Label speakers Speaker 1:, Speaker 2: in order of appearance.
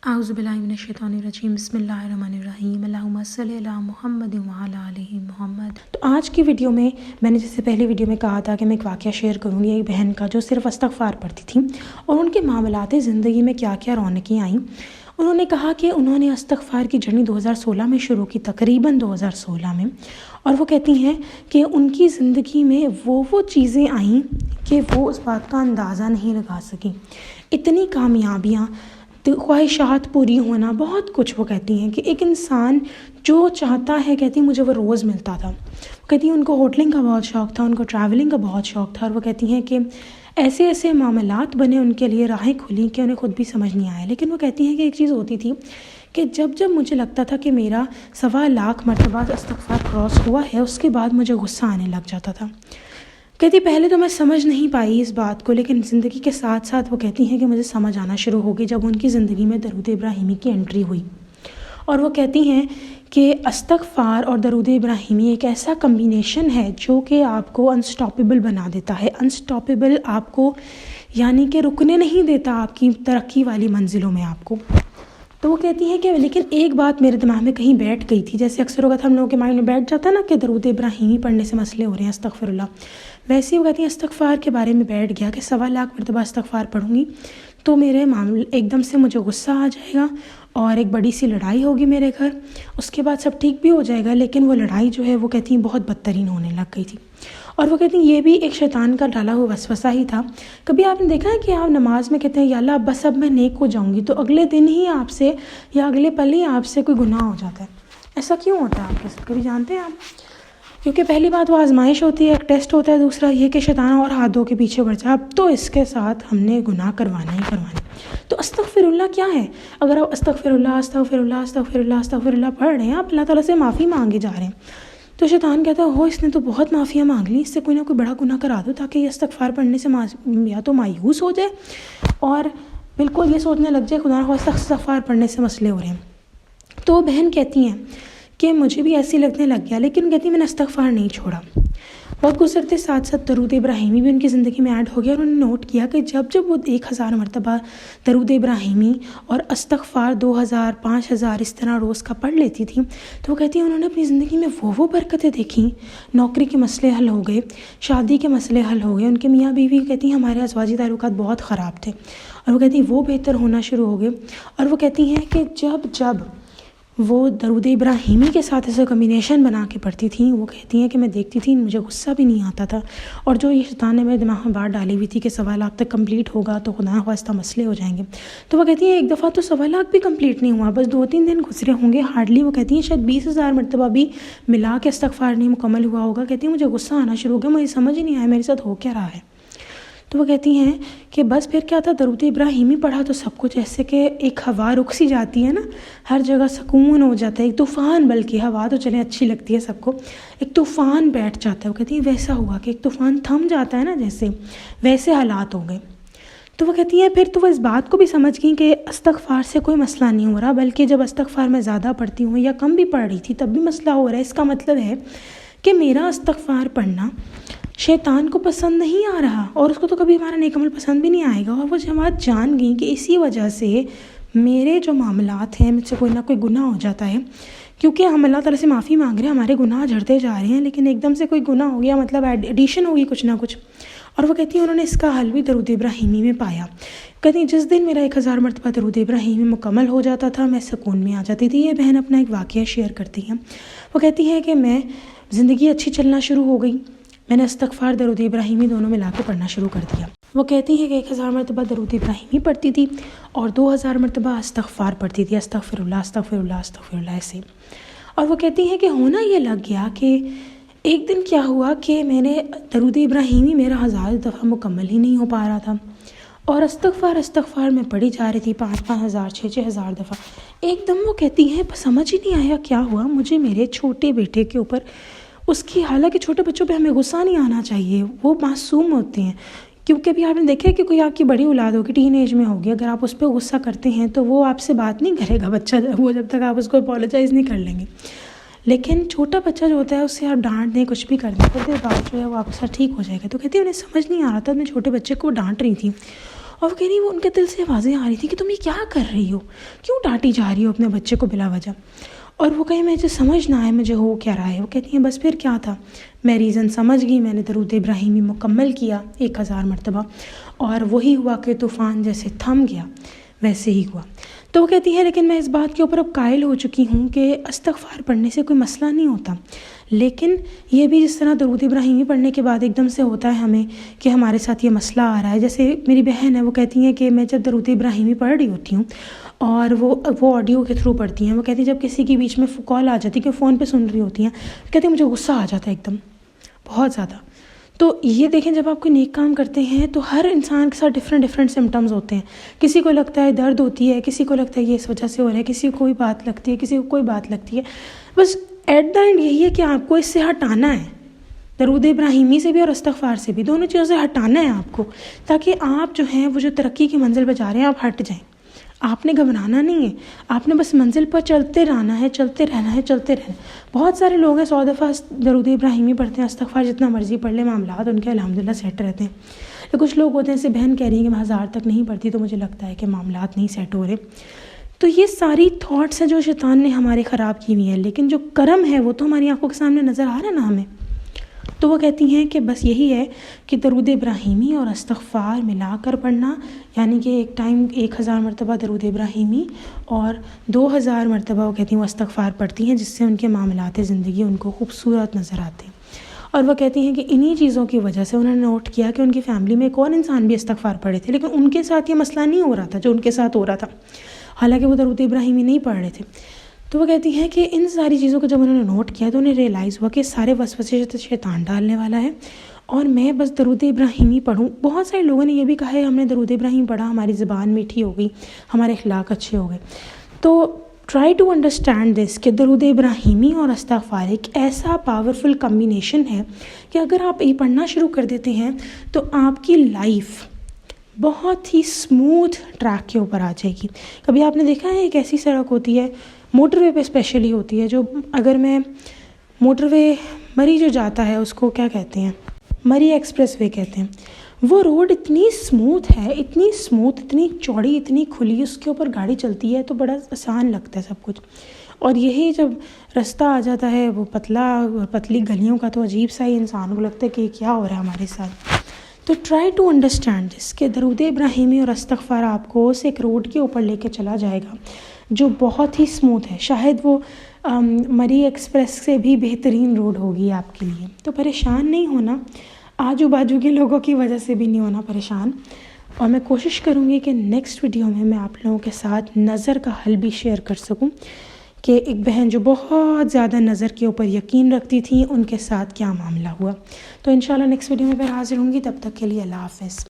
Speaker 1: اعوذ باللہ من الشیطان الرجیم بسم اللہ الرحمن الرحیم اللہم صلی علی محمد وعلی آلہ محمد۔ تو آج کی ویڈیو میں نے جیسے پہلی ویڈیو میں کہا تھا کہ میں ایک واقعہ شیئر کروں گی ایک بہن کا جو صرف استغفار پڑھتی تھی اور ان کے معاملات زندگی میں کیا کیا رونقیں آئیں۔ انہوں نے کہا کہ انہوں نے استغفار کی جرنی 2016 میں شروع کی، تقریباً 2016 میں، اور وہ کہتی ہیں کہ ان کی زندگی میں وہ چیزیں آئیں کہ وہ اس بات کا اندازہ نہیں لگا سکیں۔ اتنی کامیابیاں، خواہشات پوری ہونا، بہت کچھ۔ وہ کہتی ہیں کہ ایک انسان جو چاہتا ہے، کہتی ہیں مجھے وہ روز ملتا تھا۔ کہتی ہیں ان کو ہوٹلنگ کا بہت شوق تھا، ان کو ٹریولنگ کا بہت شوق تھا، اور وہ کہتی ہیں کہ ایسے معاملات بنے ان کے لیے، راہیں کھلیں کہ انہیں خود بھی سمجھ نہیں آیا۔ لیکن وہ کہتی ہیں کہ ایک چیز ہوتی تھی کہ جب مجھے لگتا تھا کہ میرا 1.25 لاکھ مرتبہ استغفار کراس ہوا ہے، اس کے بعد مجھے غصہ آنے لگ جاتا تھا۔ کہتی پہلے تو میں سمجھ نہیں پائی اس بات کو، لیکن زندگی کے ساتھ ساتھ وہ کہتی ہیں کہ مجھے سمجھ آنا شروع ہو گئی جب ان کی زندگی میں درود ابراہیمی کی انٹری ہوئی۔ اور وہ کہتی ہیں کہ استغفار اور درود ابراہیمی ایک ایسا کمبینیشن ہے جو کہ آپ کو انسٹاپیبل بنا دیتا ہے۔ انسٹاپیبل آپ کو یعنی کہ رکنے نہیں دیتا آپ کی ترقی والی منزلوں میں آپ کو۔ تو وہ کہتی ہیں کہ لیکن ایک بات میرے دماغ میں کہیں بیٹھ گئی تھی، جیسے اکثر اوقات ہم لوگوں کے مائنڈ میں بیٹھ جاتا ہے نا کہ درود ابراہیمی پڑھنے سے مسئلے ہو رہے ہیں، استغفر اللہ، ویسے وہ کہتی ہیں استغفار کے بارے میں بیٹھ گیا کہ 1.25 لاکھ مرتبہ استغفار پڑھوں گی تو میرے معاملے ایک دم سے مجھے غصہ آ جائے گا اور ایک بڑی سی لڑائی ہوگی میرے گھر، اس کے بعد سب ٹھیک بھی ہو جائے گا، لیکن وہ لڑائی جو ہے وہ کہتی ہیں بہت بدترین ہونے لگ گئی تھی۔ اور وہ کہتی ہیں یہ بھی ایک شیطان کا ڈالا ہوا وسوسہ ہی تھا۔ کبھی آپ نے دیکھا ہے کہ آپ نماز میں کہتے ہیں یا اللہ بس اب میں نیک ہو جاؤں گی، تو اگلے دن ہی آپ سے یا اگلے پل ہی آپ سے کوئی گناہ ہو جاتا ہے؟ ایسا کیوں ہوتا ہے آپ کے ساتھ؟ کبھی جانتے ہیں آپ؟ کیونکہ پہلی بات وہ آزمائش ہوتی ہے، ایک ٹیسٹ ہوتا ہے، دوسرا یہ کہ شیطان اور ہاتھوں کے پیچھے پڑ جائے، اب تو اس کے ساتھ ہم نے گناہ کروانا ہی کروانا۔ تو استغفر اللہ کیا ہے؟ اگر آپ استغفر اللہ استغفر اللہ استغفر اللہ استغفر اللہ پڑھ رہے ہیں، آپ اللہ تعالیٰ سے معافی مانگے جا رہے ہیں، تو شیطان کہتا ہے اس نے تو بہت معافیاں مانگ لی، اس سے کوئی نہ کوئی بڑا گناہ کرا دو تاکہ یہ استغفار پڑھنے سے یا تو مایوس ہو جائے اور بالکل یہ سوچنے لگ جائے خدا نخواستہ استغفار پڑھنے سے مسئلے ہو رہے ہیں۔ تو بہن کہتی ہیں کہ مجھے بھی ایسے لگنے لگ گیا، لیکن کہتی ہیں میں نے استغفار نہیں چھوڑا۔ وقت گزرتے ساتھ ساتھ درود ابراہیمی بھی ان کی زندگی میں ایڈ ہو گیا، اور انہوں نے نوٹ کیا کہ جب وہ 1000 مرتبہ درود ابراہیمی اور استغفار 2000 5000 اس طرح روز کا پڑھ لیتی تھی، تو وہ کہتی ہیں انہوں نے اپنی زندگی میں وہ برکتیں دیکھیں، نوکری کے مسئلے حل ہو گئے، شادی کے مسئلے حل ہو گئے، ان کے میاں بیوی کہتی ہیں ہمارے ازواجی تعلقات بہت خراب تھے، اور وہ کہتی ہیں وہ بہتر ہونا شروع ہو گئے۔ اور وہ کہتی ہیں کہ جب وہ درود ابراہیمی کے ساتھ ایسا کمبینیشن بنا کے پڑھتی تھیں، وہ کہتی ہیں کہ میں دیکھتی تھی مجھے غصہ بھی نہیں آتا تھا، اور جو یہ شیطان نے میرے دماغ میں بات ڈالی ہوئی تھی کہ 1.25 لاکھ تک کمپلیٹ ہوگا تو خدا نخواستہ مسئلے ہو جائیں گے، تو وہ کہتی ہیں ایک دفعہ تو 1.25 لاکھ بھی کمپلیٹ نہیں ہوا، بس 2-3 دن گزرے ہوں گے ہارڈلی، وہ کہتی ہیں شاید 20,000 مرتبہ بھی ملا کے استغفار نہیں مکمل ہوا ہوگا۔ کہتی ہیں مجھے غصہ آنا شروع ہو گیا، مجھے سمجھ ہی نہیں آیا میرے ساتھ ہو کیا رہا ہے۔ تو وہ کہتی ہیں کہ بس پھر کیا تھا، درود ابراہیمی پڑھا تو سب کچھ ایسے کہ ایک ہوا رک سی جاتی ہے نا، ہر جگہ سکون ہو جاتا ہے، ایک طوفان، بلکہ ہوا تو چلیں اچھی لگتی ہے سب کو، ایک طوفان بیٹھ جاتا ہے۔ وہ کہتی ہیں ویسا ہوا کہ ایک طوفان تھم جاتا ہے نا جیسے، ویسے حالات ہو گئے۔ تو وہ کہتی ہیں پھر تو وہ اس بات کو بھی سمجھ گئیں کہ استغفار سے کوئی مسئلہ نہیں ہو رہا، بلکہ جب استغفار میں زیادہ پڑھتی ہوں یا کم بھی پڑھ رہی تھی تب بھی مسئلہ ہو رہا ہے، اس کا مطلب ہے کہ میرا استغفار پڑھنا شیطان کو پسند نہیں آ رہا، اور اس کو تو کبھی ہمارا نیک عمل پسند بھی نہیں آئے گا۔ اور وہ جماعت جان گئی کہ اسی وجہ سے میرے جو معاملات ہیں، مجھ سے کوئی نہ کوئی گناہ ہو جاتا ہے، کیونکہ ہم اللہ تعالیٰ سے معافی مانگ رہے ہیں، ہمارے گناہ جھڑتے جا رہے ہیں، لیکن ایک دم سے کوئی گناہ ہو گیا، مطلب ایڈیشن ہوگی کچھ نہ کچھ۔ اور وہ کہتی ہیں انہوں نے اس کا حل بھی درود ابراہیمی میں پایا۔ کہتی ہیں جس دن میرا 1000 مرتبہ درود ابراہیمی مکمل ہو جاتا تھا، میں سکون میں آ جاتی تھی۔ یہ بہن اپنا ایک واقعہ شیئر کرتی ہیں، وہ کہتی ہیں کہ میں زندگی اچھی چلنا شروع ہو گئی، میں نے استغفار درود ابراہیمی دونوں ملا کے پڑھنا شروع کر دیا۔ وہ کہتی ہیں کہ 1000 مرتبہ درود ابراہیمی پڑھتی تھی اور 2000 مرتبہ استغفار پڑھتی تھی، استغفر اللہ استغفر اللہ استغفر اللہ ایسے۔ اور وہ کہتی ہیں کہ ہونا یہ لگ گیا کہ ایک دن کیا ہوا کہ میں نے درود ابراہیمی میرا 1000 دفعہ مکمل ہی نہیں ہو پا رہا تھا، اور استغفار میں پڑھی جا رہی تھی 5,000 6,000 دفعہ۔ ایک دم وہ کہتی ہیں سمجھ ہی نہیں آیا کیا ہوا، مجھے میرے چھوٹے بیٹے کے اوپر، اس کی، حالانکہ چھوٹے بچوں پہ ہمیں غصہ نہیں آنا چاہیے، وہ معصوم ہوتے ہیں، کیونکہ بھی آپ نے دیکھا ہے کہ کوئی آپ کی بڑی اولاد ہوگی، ٹین ایج میں ہوگی، اگر آپ اس پہ غصہ کرتے ہیں تو وہ آپ سے بات نہیں کرے گا بچہ، وہ جب تک آپ اس کو اپولوجائز نہیں کر لیں گے۔ لیکن چھوٹا بچہ جو ہوتا ہے اس سے آپ ڈانٹ دیں، کچھ بھی کر دیں، پھر دیر بعد جو ہے وہ آپ کے ساتھ ٹھیک ہو جائے گا۔ تو کہتی ہے انہیں سمجھ نہیں آ رہا تھا، میں چھوٹے بچے کو ڈانٹ رہی تھی، اور وہ کہہ رہی وہ ان کے دل سے آوازیں آ رہی تھی کہ تم یہ کیا کر رہی ہو، کیوں ڈانٹی جا رہی ہو اپنے بچے کو بلا وجہ. اور وہ کہیں مجھے سمجھ نہ آئے مجھے ہو کیا رہا ہے. وہ کہتی ہیں بس پھر کیا تھا، میں ریزن سمجھ گئی، میں نے درود ابراہیمی مکمل کیا 1000 مرتبہ، اور وہی ہوا کہ طوفان جیسے تھم گیا ویسے ہی ہوا. تو وہ کہتی ہے لیکن میں اس بات کے اوپر اب قائل ہو چکی ہوں کہ استغفار پڑھنے سے کوئی مسئلہ نہیں ہوتا، لیکن یہ بھی جس طرح درود ابراہیمی پڑھنے کے بعد ایک دم سے ہوتا ہے ہمیں کہ ہمارے ساتھ یہ مسئلہ آ رہا ہے. جیسے میری بہن ہے، وہ کہتی ہیں کہ میں جب درود ابراہیمی پڑھ رہی ہوتی ہوں اور وہ آڈیو کے تھرو پڑھتی ہیں، وہ کہتی ہیں جب کسی کے بیچ میں کال آ جاتی کہ فون پہ سن رہی ہوتی ہیں، کہتی ہیں مجھے غصہ آ جاتا ہے ایک دم بہت زیادہ. تو یہ دیکھیں جب آپ کوئی نیک کام کرتے ہیں تو ہر انسان کے ساتھ ڈفرینٹ سمٹمز ہوتے ہیں. کسی کو لگتا ہے درد ہوتی ہے، کسی کو لگتا ہے یہ اس وجہ سے ہو رہا ہے، کسی کو کوئی بات لگتی ہے، کسی کو کوئی بات لگتی ہے. بس ایٹ دا اینڈ یہی ہے کہ آپ کو اس سے ہٹانا ہے، درود ابراہیمی سے بھی اور استغفار سے بھی، دونوں چیزوں سے ہٹانا ہے آپ کو، تاکہ آپ جو ہیں وہ جو ترقی کی منزل پہ جا رہے ہیں آپ ہٹ جائیں. آپ نے گھبرانا نہیں ہے، آپ نے بس منزل پر چلتے رہنا ہے، چلتے رہنا ہے، چلتے رہنا. بہت سارے لوگ ہیں 100 دفعہ درود ابراہیمی پڑھتے ہیں، استغفار جتنا مرضی پڑھ لیں، معاملات ان کے الحمدللہ سیٹ رہتے ہیں. تو کچھ لوگ ہوتے ہیں جیسے بہن کہہ رہی ہیں کہ میں 1000 تک نہیں پڑھتی تو مجھے لگتا ہے کہ معاملات نہیں سیٹ ہو رہے. تو یہ ساری تھاٹس ہیں جو شیطان نے ہمارے خراب کی ہوئی ہیں، لیکن جو کرم ہے وہ تو ہماری آنکھوں کے سامنے نظر آ رہا ہے نا ہمیں. تو وہ کہتی ہیں کہ بس یہی ہے کہ درود ابراہیمی اور استغفار ملا کر پڑھنا، یعنی کہ ایک ٹائم 1000 مرتبہ درود ابراہیمی اور 2000 مرتبہ وہ کہتی ہیں وہ استغفار پڑھتی ہیں، جس سے ان کے معاملات زندگی ان کو خوبصورت نظر آتے ہیں. اور وہ کہتی ہیں کہ انہی چیزوں کی وجہ سے انہوں نے نوٹ کیا کہ ان کی فیملی میں ایک اور انسان بھی استغفار پڑھے تھے، لیکن ان کے ساتھ یہ مسئلہ نہیں ہو رہا تھا جو ان کے ساتھ ہو رہا تھا، حالانکہ وہ درود ابراہیمی نہیں پڑھ رہے تھے. تو وہ کہتی ہیں کہ ان ساری چیزوں کو جب انہوں نے نوٹ کیا تو انہیں ریئلائز ہوا کہ سارے وسوسے شیطان ڈالنے والا ہے، اور میں بس درود ابراہیمی پڑھوں. بہت سارے لوگوں نے یہ بھی کہا ہے ہم نے درود ابراہیم پڑھا، ہماری زبان میٹھی ہو گئی، ہمارے اخلاق اچھے ہو گئے. تو ٹرائی ٹو انڈرسٹینڈ دس کہ درود ابراہیمی اور استغفار ایک ایسا پاورفل کمبینیشن ہے کہ اگر آپ یہ پڑھنا شروع کر دیتے ہیں تو آپ کی لائف بہت ہی اسموتھ ٹریک کے اوپر آ جائے گی. کبھی آپ نے دیکھا ہے ایک ایسی سڑک ہوتی ہے موٹر وے پہ اسپیشلی ہوتی ہے، جو اگر میں موٹر وے مری جو جاتا ہے اس کو کیا کہتے ہیں، مری ایکسپریس وے کہتے ہیں. وہ روڈ اتنی اسموتھ ہے، اتنی اسموتھ، اتنی چوڑی، اتنی کھلی، اس کے اوپر گاڑی چلتی ہے تو بڑا آسان لگتا ہے سب کچھ. اور یہی جب رستہ آ جاتا ہے وہ پتلا اور پتلی گلیوں کا تو عجیب سا ہی انسان کو لگتا ہے کہ کیا ہو رہا ہے ہمارے ساتھ. تو ٹرائی ٹو انڈرسٹینڈ دس کہ درود ابراہیمی اور استغفار آپ کو اس ایک روڈ کے اوپر لے کے چلا جائے گا جو بہت ہی اسموتھ ہے. شاید وہ مری ایکسپریس سے بھی بہترین روڈ ہوگی آپ کے لیے. تو پریشان نہیں ہونا، آجو باجو کے لوگوں کی وجہ سے بھی نہیں ہونا پریشان. اور میں کوشش کروں گی کہ نیکسٹ ویڈیو میں آپ لوگوں کے ساتھ نظر کا حل بھی شیئر کر سکوں کہ ایک بہن جو بہت زیادہ نظر کے اوپر یقین رکھتی تھی ان کے ساتھ کیا معاملہ ہوا. تو انشاءاللہ نیکسٹ ویڈیو میں پھر حاضر ہوں گی. تب تک کے لیے اللہ حافظ.